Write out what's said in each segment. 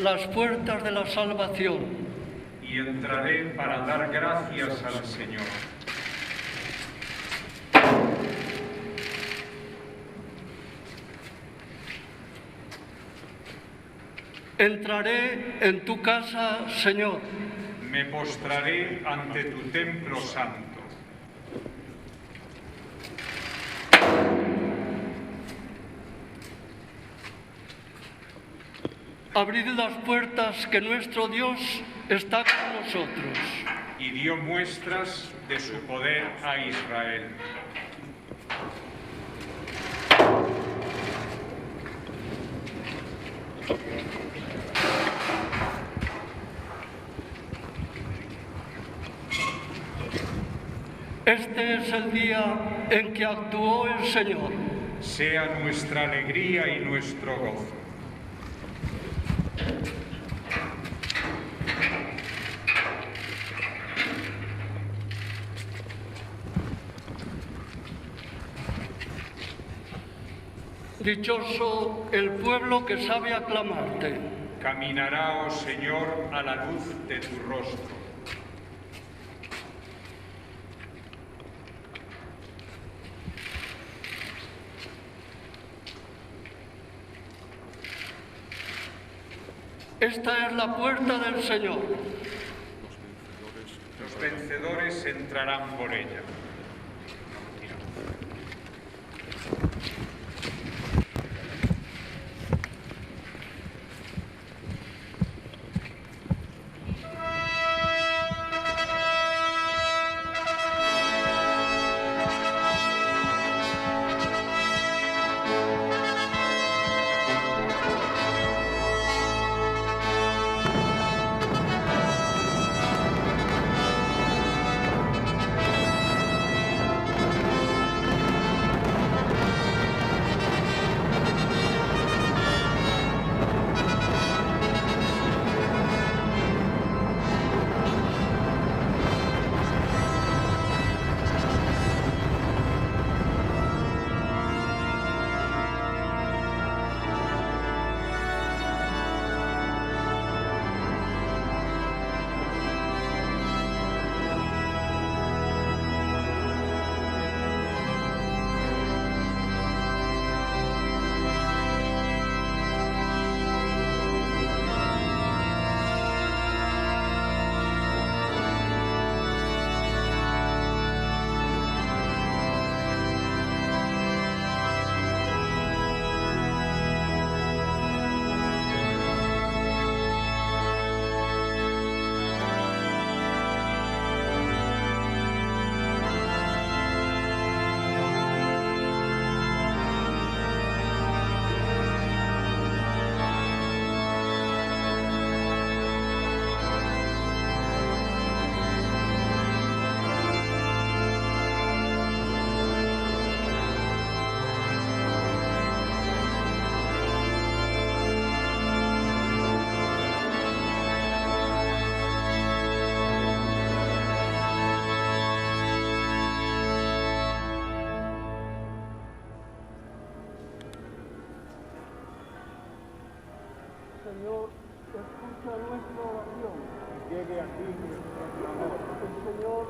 Las puertas de la salvación. Y entraré para dar gracias al Señor. Entraré en tu casa, Señor. Me postraré ante tu templo santo. Abrid las puertas, que nuestro Dios está con nosotros. Y dio muestras de su poder a Israel. Este es el día en que actuó el Señor. Sea nuestra alegría y nuestro gozo. Dichoso el pueblo que sabe aclamarte. Caminará, oh Señor, a la luz de tu rostro. Esta es la puerta del Señor. Los vencedores entrarán por ella. Señor, escucha nuestra oración. Llegue a ti nuestro clamor. El Señor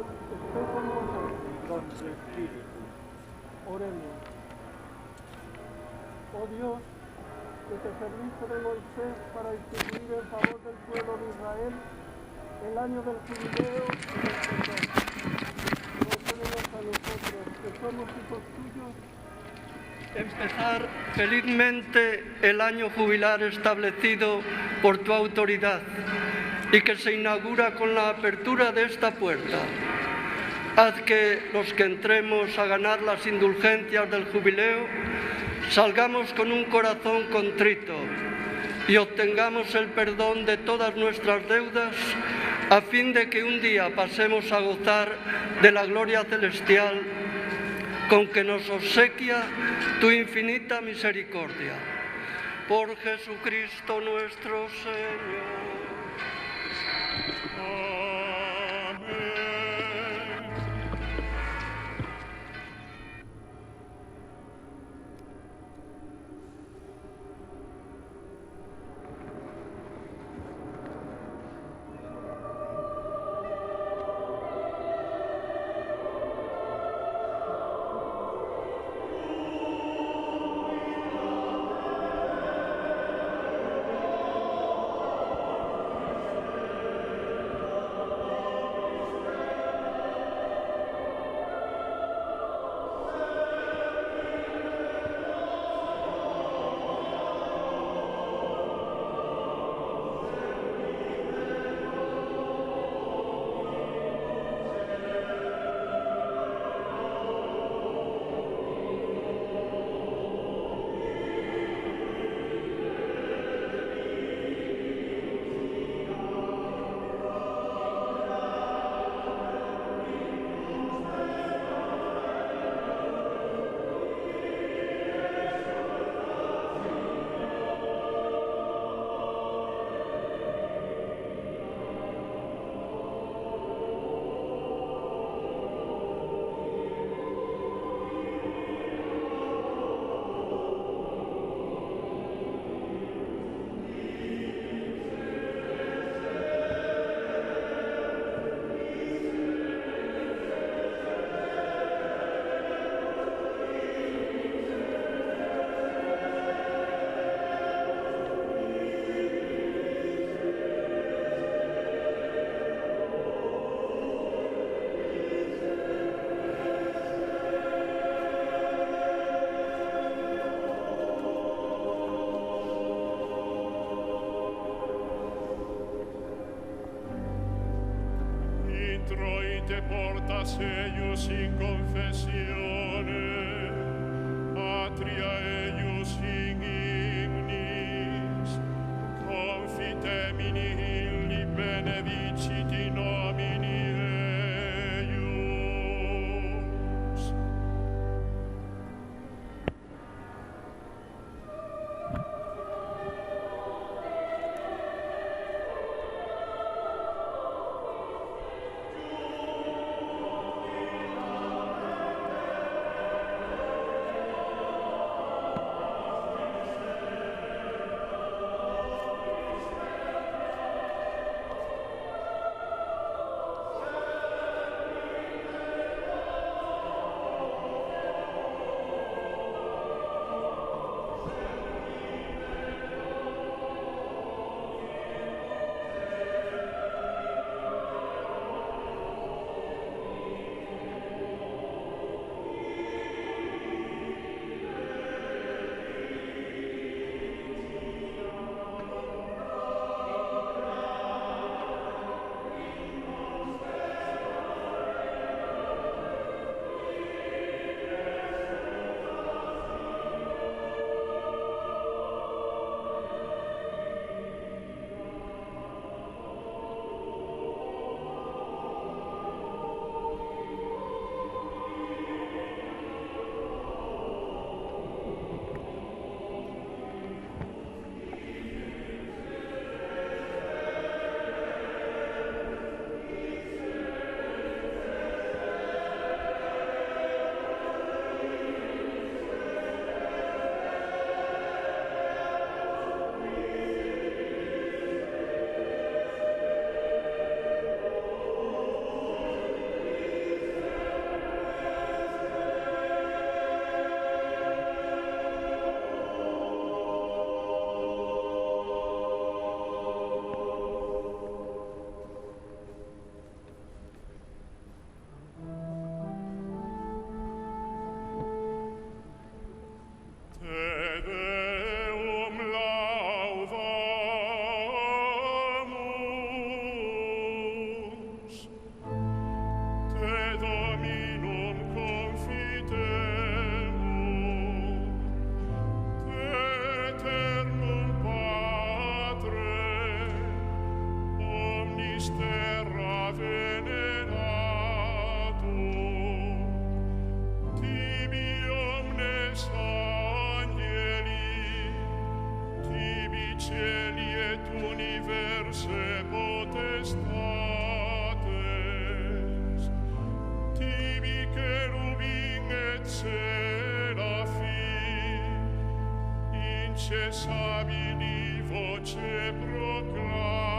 su Espíritu. Oremos. Oh Dios, que te serviste de Moisés para instituir en favor del pueblo de Israel el año del jubileo y del perdón. Concédenos a nosotros, que somos hijos tuyos, empezar felizmente el año jubilar establecido por tu autoridad y que se inaugura con la apertura de esta puerta. Haz que los que entremos a ganar las indulgencias del jubileo salgamos con un corazón contrito y obtengamos el perdón de todas nuestras deudas a fin de que un día pasemos a gozar de la gloria celestial con que nos obsequia tu infinita misericordia. Por Jesucristo nuestro Señor. Introite portas eius in confessione, atria eius in ignis, confitemini illi benediciti nomini eius. incessabili voce proclama.